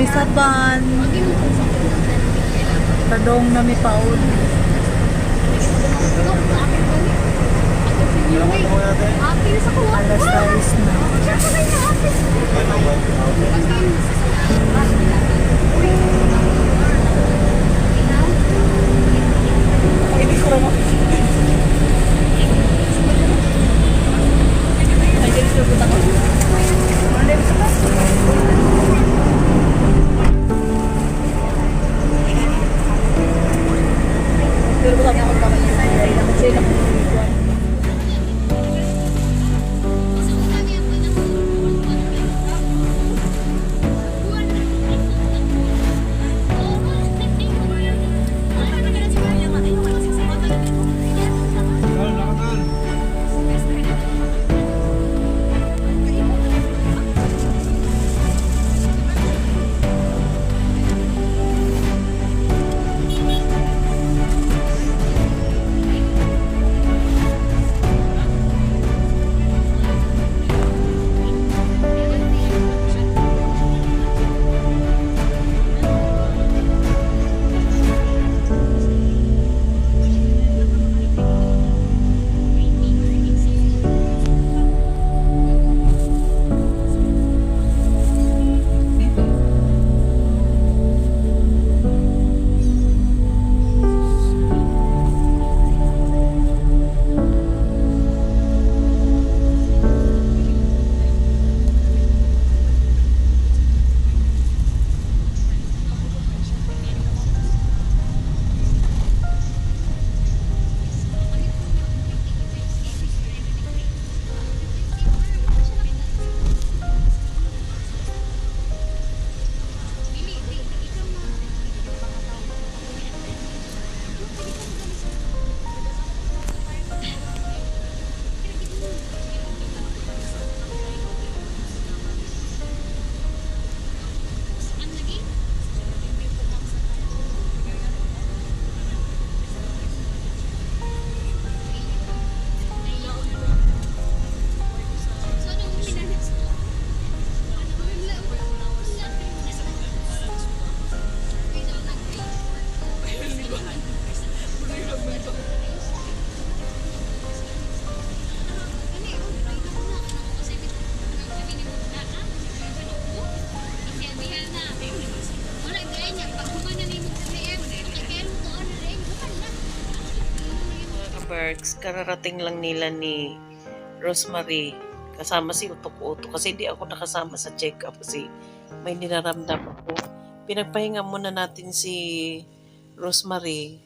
mi sa van. Padong na mi paul. Alas 6 na. Berks, kararating lang nila ni Rosemary kasama si Utok-Utok kasi hindi ako nakasama sa check-up kasi may niraramdam ako. Pinagpahinga muna natin si Rosemary,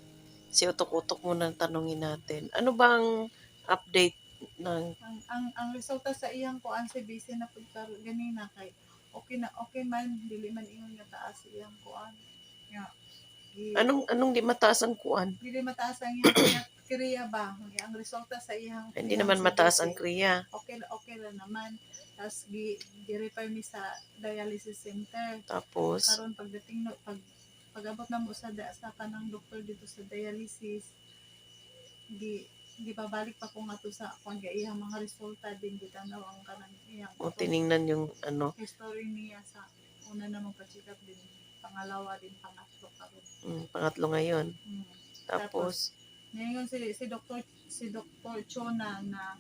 si Utok-Utok muna ang tanungin natin. Ano bang update ng Ang resulta sa iyang kuan si busy na pagkar ganina kay okay man dili man ingon nga taas iyang kuan. Nga anong di mataas ang kuan? dili mataas ang iyang kriya ba? Ang resulta sa iyang Hindi naman mataas ang CBC. kriya. Okay lang naman. Tapos gi-refer mi sa dialysis center. Tapos, Karon pagdating no pag-abot na mo sa kanang doktor dito sa dialysis gipabalik pa ko nga to sa kung iyang mga resulta din gitanaw ang kanang iyang o tiningnan yung history niya sa una namang pa-check up din, pangalawa din, pangatlo karon. Pangatlo ngayon. Mm. Tapos, ngayon si Dr. Chona na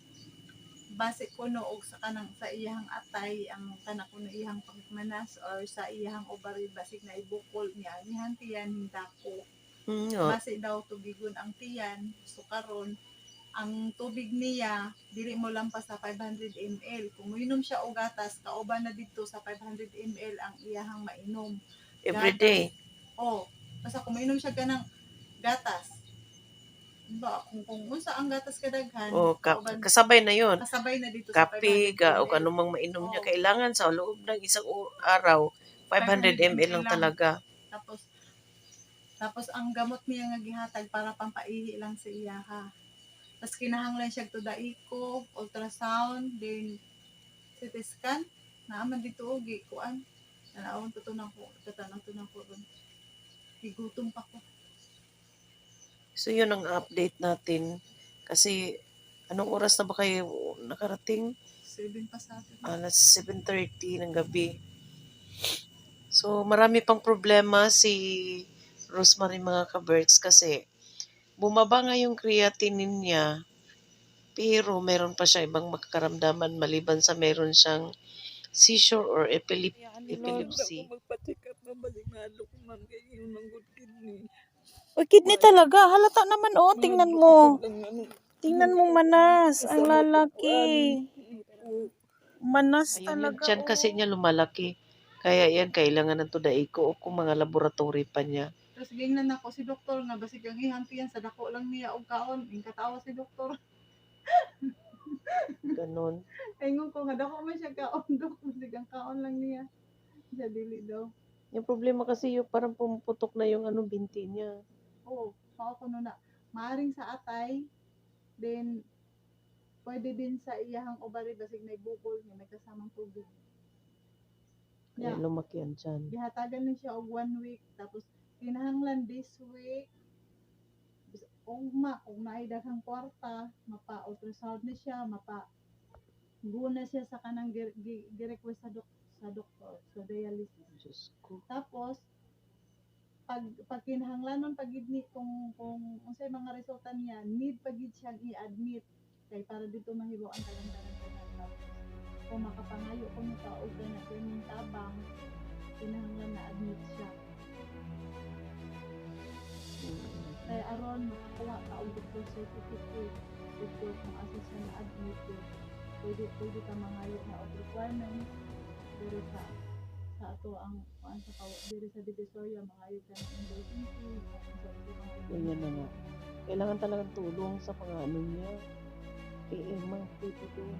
base ko no og sa kanang sa iyang atay ang kana kuno iyang pagmanas or sa iyang ovary basig na ibukol niya iyang tiyan hindako. Base daw tubigon ang tiyan so karon ang tubig niya dili mo lampas sa 500 ml. Kung moinom siya og gatas kauban na dito sa 500 ml ang iyahang mainom. every day. Basta kung moinom siya kanang gatas ba kung unsa ang gatas kadaghan kasabay na yon. Kasabay na dito Kape sa 500 ml. o kanumang mainom niya kailangan sa loob ng isang araw 500 ml lang talaga. Tapos ang gamot niya nga gihatag para pampaihi lang sa iya ha. Tapos kinahanglan siya to the echo, ultrasound, then CT scan. Naaman dito og kuan. Nanawon to nang ko, tatanang to nang ko ron. Higutom pa ko. So yun ang update natin kasi anong oras na ba kayo nakarating? 7 pa sa atin. Alas 7:30 ng gabi. So, marami pang problema si Rosemary mga ka-Berks kasi bumaba nga yung creatinine niya, pero meron pa siya ibang makaramdaman maliban sa meron siyang seizure or Hayaan ni Lord. epilepsy. Magpa-check up na baligado ko man kay yun ang good kidney. O, kidney talaga. Halata naman, oh. Tingnan mo. Tingnan mo manas. Ang lalaki. Manas Ayun yung talaga, tiyan kasi niya lumalaki. Kaya yan, kailangan ng tudaiko o kung mga laboratory pa niya. Tapos gingnan ako si doktor nga basig ang ihampiyan sa dako lang niya og kaon, ing katawa si doktor. Ganon. Ingon ko nga dako man siya kaon, dok basig ang kaon lang niya. Siya dili daw. Yung problema kasi yung parang pumuputok na yung binti niya. Oo, mao ko na maaring sa atay, then pwede din sa iyahang ovary basig may bukol nga may kasamang tubig. Kaya Yeah. lumaki ang tiyan. Gihatagan na siya og 1 week tapos kinahanglan this week kung naay daghang kwarta, mapa-ultrasound na siya, guna siya sa kanang gi-request sa doktor, sa dialysis. Diyos ko. Tapos pag kinahanglanon pagid ni kung unsay mga resulta niya, need pagid siyang i-admit kay para dito mahimo ang tanan-tanan. Tapos kung makapangayo ko na og ganang tabang, kinahanglan na admit siya. Kaya aron makakuha ka og doctor certificate, doctor kung asa siya na admit pwede ka mangayo na og requirements diri sa ato ang diri sa Divisoria, mangayo ka ng endorsement fee, Ganyan na nga. Kailangan talagang tulong sa niya. PA mga pwede doon.